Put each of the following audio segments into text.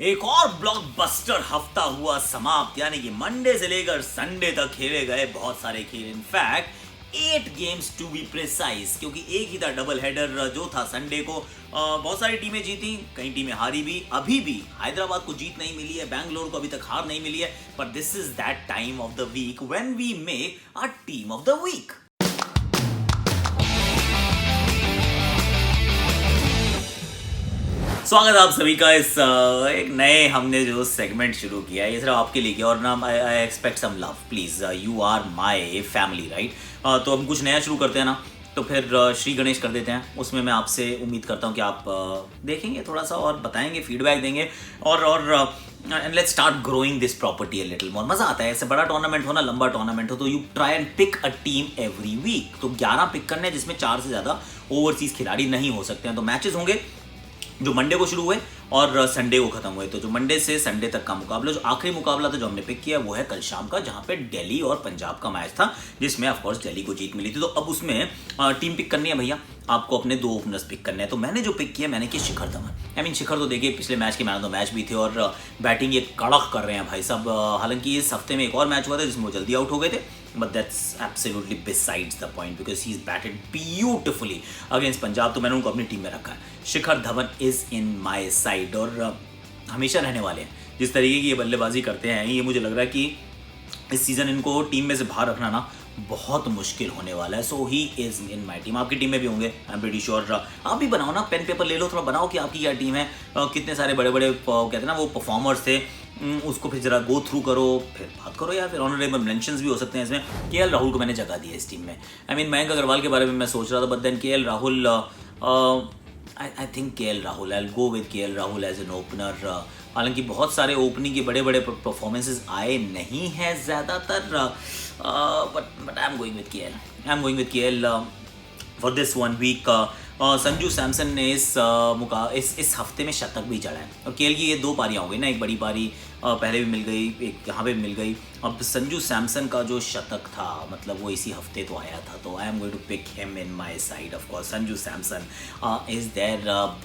एक और ब्लॉकबस्टर हफ्ता हुआ समाप्त, यानी कि मंडे से लेकर संडे तक खेले गए बहुत सारे खेल। In fact 8 games to be precise, क्योंकि एक ही था डबल हेडर जो था संडे को। बहुत सारी टीमें जीती, कई टीमें हारी भी। अभी भी हैदराबाद को जीत नहीं मिली है, बैंगलोर को अभी तक हार नहीं मिली है। पर this is that time of the week when we make a team of the week. स्वागत है आप सभी का इस एक नए हमने जो सेगमेंट शुरू किया है। ये सिर्फ आपके लिए किया, और ना I expect some love please, you are my family right. तो हम कुछ नया शुरू करते हैं ना, तो फिर श्री गणेश कर देते हैं। उसमें मैं आपसे उम्मीद करता हूँ कि आप देखेंगे थोड़ा सा और बताएंगे, फीडबैक देंगे, और and let's start growing this property a little more. मज़ा आता है ऐसे बड़ा टूर्नामेंट हो ना, लंबा टूर्नामेंट हो, तो you try and pick a team every week. तो 11 पिक करने हैं, जिसमें 4 से ज़्यादा ओवरसीज़ खिलाड़ी नहीं हो सकते हैं। तो मैचेस होंगे जो मंडे को शुरू हुए और संडे को खत्म हुए। तो जो मंडे से संडे तक का मुकाबला, जो आखिरी मुकाबला था जो हमने पिक किया, वो है कल शाम का, जहां पे दिल्ली और पंजाब का मैच था, जिसमें ऑफ कोर्स दिल्ली को जीत मिली थी। तो अब उसमें टीम पिक करनी है भैया, आपको अपने 2 ओपनर्स पिक करने हैं। तो मैंने जो पिक किया, मैंने किया शिखर धवन। शिखर तो देखिए पिछले मैच के मैन ऑफ द मैच भी थे, और बैटिंग ये कड़क कर रहे हैं भाई साहब। हालांकि इस हफ्ते में एक और मैच हुआ था जिसमें वो जल्दी आउट हो गए थे, but that's absolutely besides the point because he's batted beautifully against Punjab. तो मैंने उनको अपनी टीम में रखा है। Shikhar Dhawan is in my side, और हमेशा रहने वाले हैं। जिस तरीके की ये बल्लेबाजी करते हैं, ये मुझे लग रहा है कि इस सीज़न इनको टीम में से बाहर रखना ना बहुत मुश्किल होने वाला है। So he is in my team. आपकी टीम में भी होंगे, आई एम प्रीटी श्योर। आप भी बनाओ ना, पेन पेपर ले लो, थोड़ा बनाओ कि आपकी क्या टीम है। कितने सारे बड़े बड़े कहते हैं ना वो परफॉर्मर्स थे, उसको फिर जरा गो थ्रू करो, फिर बात करो यार। फिर ऑनरेबल मेंशंस भी हो सकते हैं इसमें। केएल राहुल को मैंने जगह दी है इस टीम में। मयंक अग्रवाल के बारे में मैं सोच रहा था, but then KL Rahul, I think KL Rahul, I will go with KL Rahul as an opener. हालांकि बहुत सारे ओपनिंग के बड़े बड़े परफॉर्मेंसेस आए नहीं हैं ज़्यादातर, but I am going with KL for this 1 week. Sanju Samson ने इस हफ्ते में शतक भी चढ़ा है, और केएल की ये 2 पारियाँ हो गई ना, एक बड़ी पारी पहले भी मिल गई, एक यहाँ पे भी मिल गई। अब संजू सैमसन का जो शतक था, मतलब वो इसी हफ्ते तो आया था, तो I am going to pick him in my side. Of course Sanju Samson is there.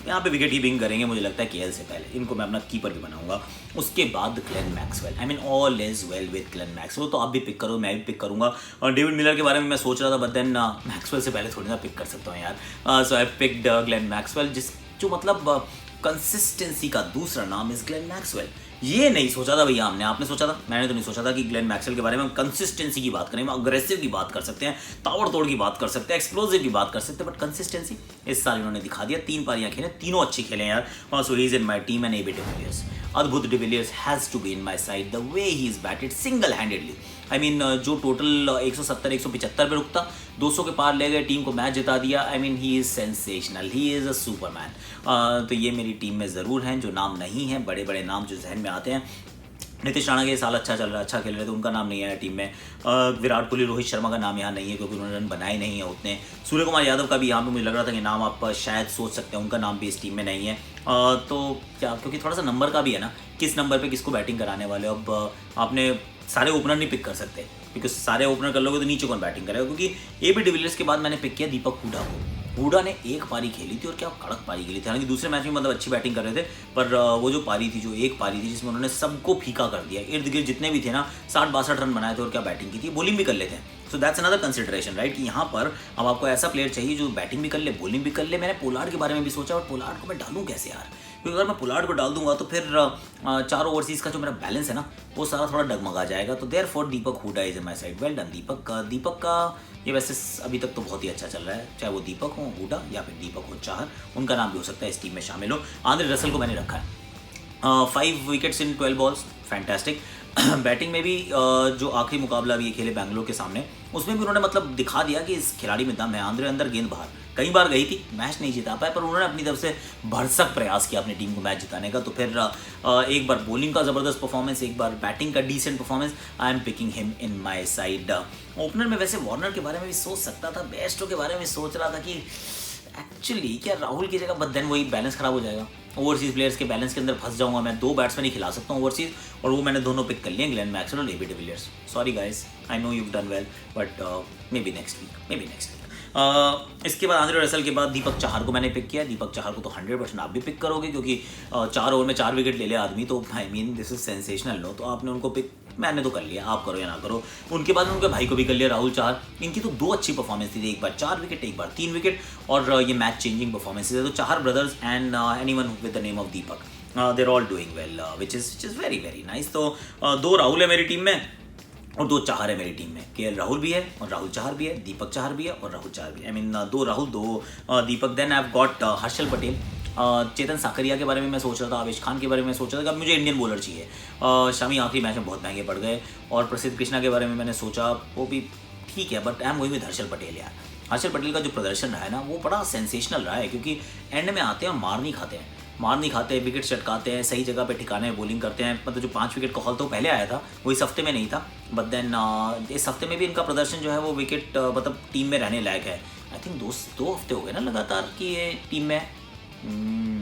यहाँ पे विकेट कीपिंग करेंगे मुझे लगता है केएल से पहले, इनको मैं अपना कीपर भी बनाऊंगा। उसके बाद Glenn Maxwell, all is well with Glenn Maxwell. तो आप भी पिक करो, मैं भी पिक करूंगा। और डेविड मिलर के बारे में मैं सोच रहा था, बट देन मैक्सवेल से पहले थोड़ी ना पिक कर सकता हूँ यार। सो आई पिक्ड ग्लेन मैक्सवेल, जो मतलब कंसिस्टेंसी का दूसरा नाम इज ग्लेन मैक्सवेल। ये नहीं सोचा था भैया हमने, आपने सोचा था, मैंने तो नहीं सोचा था कि ग्लेन मैक्सवेल के बारे में हम कंसिस्टेंसी की बात करें, हम अग्रेसिव की बात कर सकते हैं, ताबड़ तोड़ की बात कर सकते हैं, एक्सप्लोसिव की बात कर सकते हैं, बट कंसिस्टेंसी इस साल इन्होंने दिखा दिया। 3 पारियां खेले, तीनों अच्छी खेले यार। So he is in my team and AB de Villiers. अद्भुत de Villiers has to be in my side, the way he is batted single handedly. जो टोटल 170-175 पे रुकता, 200 के पार ले गए, टीम को मैच जिता दिया। He is sensational, he is a Superman. तो ये मेरी टीम में ज़रूर हैं, जो नाम नहीं हैं, बड़े बड़े नाम जो जहन में आते हैं। नीतीश राणा के साल अच्छा चल रहा है, अच्छा खेल रहे थे, तो उनका नाम नहीं है टीम में। विराट कोहली, रोहित शर्मा का नाम यहाँ नहीं है, क्योंकि उन्होंने रन बनाए नहीं है उतने। सूर्य कुमार यादव का भी यहाँ पे मुझे लग रहा था कि नाम आप शायद सोच सकते हैं, उनका नाम भी इस टीम में नहीं है। तो क्या, क्योंकि थोड़ा सा नंबर का भी है ना, किस नंबर पे किसको बैटिंग कराने वाले हो। अब आपने सारे ओपनर नहीं पिक कर सकते, क्योंकि सारे ओपनर कर लोगे तो नीचे कौन बैटिंग करेगा। क्योंकि एबी डिविलियर्स के बाद मैंने पिक किया दीपक हुडा को। हुडा ने 1 पारी खेली थी, और क्या कड़क पारी खेली थी। हालांकि दूसरे मैच में मतलब अच्छी बैटिंग कर रहे थे, पर वो जो पारी थी, जो 1 पारी थी, जिसमें उन्होंने सबको फीका कर दिया, इर्द गिर्द जितने भी थे ना, 60-62 रन बनाए थे, और क्या बैटिंग की थी, बॉलिंग भी कर लेते हैं। So that's another consideration right, कि यहाँ पर अब आपको ऐसा प्लेयर चाहिए जो बैटिंग भी कर ले, बॉलिंग भी कर ले। मैंने पोलार्ड के बारे में भी सोचा, और पोलार्ड को मैं डालूँ कैसे यार, क्योंकि अगर मैं पोलार्ड को डाल दूंगा तो फिर 4 ओवरसीज़ का जो मेरा बैलेंस है ना, वो सारा थोड़ा डगमगा जाएगा। तो therefore Deepak Hooda is in my side. Well done Deepak का ये वैसे अभी तक तो बहुत ही अच्छा चल रहा है, चाहे वो दीपक हो, हुडा, या फिर दीपक हो चाहर, उनका नाम भी हो सकता है इस टीम में शामिल हो। आंद्रे रसल को मैंने रखा है, 5 wickets in 12 balls, fantastic. Batting में भी जो आखिरी मुकाबला भी खेले बैंगलोर के सामने, उसमें भी उन्होंने मतलब दिखा दिया कि इस खिलाड़ी में दम है। आंद्रे अंदर, गेंद बाहर, कई बार गई थी, मैच नहीं जिता पाए, पर उन्होंने अपनी तरफ से भरसक प्रयास किया अपनी टीम को मैच जिताने का। तो फिर एक बार बॉलिंग का ज़बरदस्त परफॉर्मेंस, एक बार बैटिंग का decent performance. I am picking him in my side. Opener में वैसे वार्नर के बारे में भी सोच सकता था, बेस्टो के बारे में सोच रहा था कि एक्चुअली क्या राहुल की जगह, बट देन वही बैलेंस खराब हो जाएगा। ओवरसीज प्लेयर्स के बैलेंस के अंदर फंस जाऊंगा मैं। 2 बैट्समैन ही खिला सकता हूँ ओवरसीज, और वो मैंने दोनों पिक कर लिए, ग्लेन मैक्सवेल और AB de Villiers. Sorry guys, I know you done well, but maybe next week. इसके बाद आंद्रे रसल के बाद दीपक चाहर को मैंने पिक किया। दीपक चाहर को तो 100% आप भी पिक करोगे, क्योंकि 4 ओवर में 4 विकेट ले ले आदमी, तो I mean this is sensational. No, तो आपने उनको पिक, मैंने तो कर लिया, आप करो या ना करो। उनके बाद उनके भाई को भी कर लिया, राहुल चाहर। इनकी तो 2 अच्छी परफॉर्मेंस थी, एक बार 4 विकेट, एक बार 3 विकेट, और ये मैच चेंजिंग परफॉर्मेंसेज है। तो Chahar brothers and anyone with the name of Deepak, there all doing well, which is very very nice. तो 2 राहुल है मेरी टीम में और 2 चाहर है मेरी टीम में। केएल राहुल भी है और राहुल चाहर भी है, दीपक चाहर भी है और राहुल चाहर भी है। I mean 2 Rahul 2 Deepak. Then I have got Harshal Patel, Chetan Sakariya के बारे में मैं सोच रहा था, आवेश खान के बारे में सोच रहा था कि अब मुझे इंडियन बॉलर चाहिए। शामी आखिरी मैच में बहुत महंगे पड़ गए। और प्रसिद्ध कृष्णा के बारे में मैंने सोचा, वो भी ठीक है, but I am going with Harshal Patel यार। हर्षल पटेल का जो प्रदर्शन रहा है ना, वो बड़ा सेंसेशनल रहा है, क्योंकि एंड में आते हैं और मार नहीं खाते, विकेट चटकाते हैं, सही जगह पे ठिकाने में बॉलिंग करते हैं। मतलब जो 5 विकेट का हॉल तो पहले आया था, वो इस हफ्ते में नहीं था, बट देन इस हफ्ते में भी इनका प्रदर्शन जो है वो विकेट मतलब टीम में रहने लायक है। आई थिंक 2 हफ्ते हो गए ना लगातार कि ये टीम में।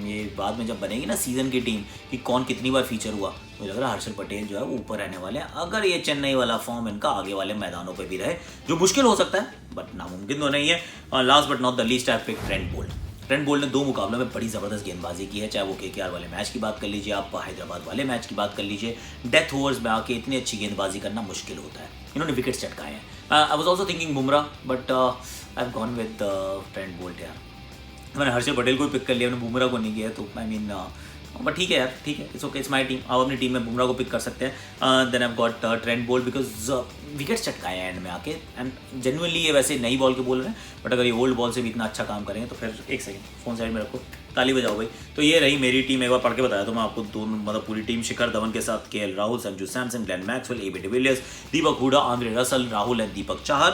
ये बाद में जब बनेगी ना सीजन की टीम कि कौन कितनी बार फीचर हुआ, मुझे लग रहा है हर्षल पटेल जो है वो ऊपर रहने वाले हैं, अगर ये चेन्नई वाला फॉर्म इनका आगे वाले मैदानों पे भी रहे, जो मुश्किल हो सकता है बट नामुमकिन तो नहीं है। Last but not the least I pick Trent Boult. Trent Boult ने 2 मुकाबलों में बड़ी ज़बरदस्त गेंदबाजी की है, चाहे वो केकेआर वाले मैच की बात कर लीजिए, आप हैदराबाद वाले मैच की बात कर लीजिए। डेथ ओवर्स में आके इतनी अच्छी गेंदबाजी करना मुश्किल होता है, इन्होंने विकेट्स चटकाए हैं। I was also thinking Bumrah, but I have gone with Trent Boult यार। मैंने हर्षल पटेल को पिक कर लिया, मैंने बुमराह को नहीं किया, तो आई मीन बट ठीक है यार, ठीक है, it's okay, it's my team. आप अपनी टीम में बुमराह को पिक कर सकते हैं। Then I got Trent Boult because wickets चटकाए हैं एंड में आके, एंड जेन्युइनली ये वैसे नई बॉल के बॉलर हैं, बट अगर ये ओल्ड बॉल से भी इतना अच्छा काम करेंगे तो फिर एक सेकंड फोन साइड में रखो, ताली बजाओ भाई। तो ये रही मेरी टीम, एक बार पढ़ के बताया तो मैं आपको, दोनों मतलब पूरी टीम। शिखर धवन के साथ KL Rahul, Sanju Samson, Glenn Maxwell, AB de Villiers, Deepak Hooda, Andre Russell, Rahul and Deepak Chahar,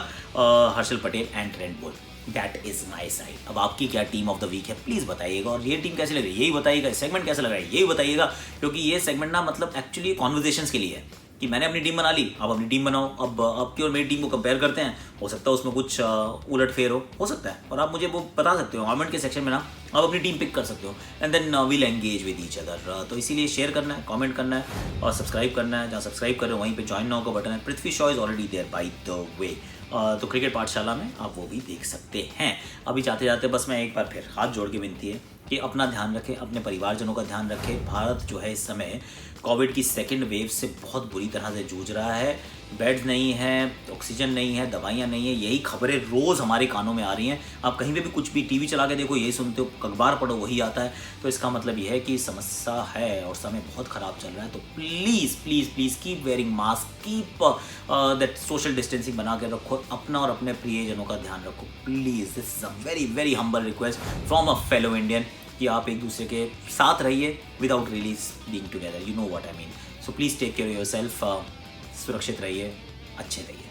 Harshal Patel and Trent Boult. That is my side. अब आपकी क्या टीम ऑफ द वीक है प्लीज़ बताइएगा, और ये टीम कैसी लग रही है यही बताइएगा, सेगमेंट कैसा लग रहा है यही बताइएगा, क्योंकि ये सेगमेंट ना मतलब एक्चुअली कॉन्वर्जेशंस के लिए है कि मैंने अपनी टीम बना ली, आप अपनी टीम बनाओ। अब आपकी और मेरी टीम को कंपेयर करते हैं, हो सकता है उसमें कुछ उलट फेर हो सकता है, और आप मुझे वो बता सकते हो कमेंट के सेक्शन में ना, आप अपनी टीम पिक कर सकते हो, and then we'll engage with each other. तो इसीलिए शेयर करना है, कमेंट करना है और सब्सक्राइब करना है। जहाँ सब्सक्राइब कर रहे हो वहीं पे ज्वाइन नाउ का बटन है। Prithvi Shaw is already there by the way, तो क्रिकेट पाठशाला में आप वो भी देख सकते हैं। अभी जाते जाते बस मैं एक बार फिर हाथ जोड़ के विनती है कि अपना ध्यान रखें, अपने परिवारजनों का ध्यान रखें। भारत जो है इस समय कोविड की 2nd वेव से बहुत बुरी तरह से जूझ रहा है। बेड्स नहीं है, ऑक्सीजन नहीं है, दवाइयाँ नहीं है, यही खबरें रोज़ हमारे कानों में आ रही हैं। आप कहीं पे भी कुछ भी टीवी चला के देखो यही सुनते हो, अखबार पढ़ो वही आता है। तो इसका मतलब ये है कि समस्या है और समय बहुत ख़राब चल रहा है। तो please please please keep wearing mask, keep that social distancing बना के रखो, अपना और अपने प्रियजनों का ध्यान रखो please. This is a very very humble request from a fellow Indian कि आप एक दूसरे के साथ रहिए without really being together, you know what I mean. So please take care of yourself, सुरक्षित रहिए, अच्छे रहिए।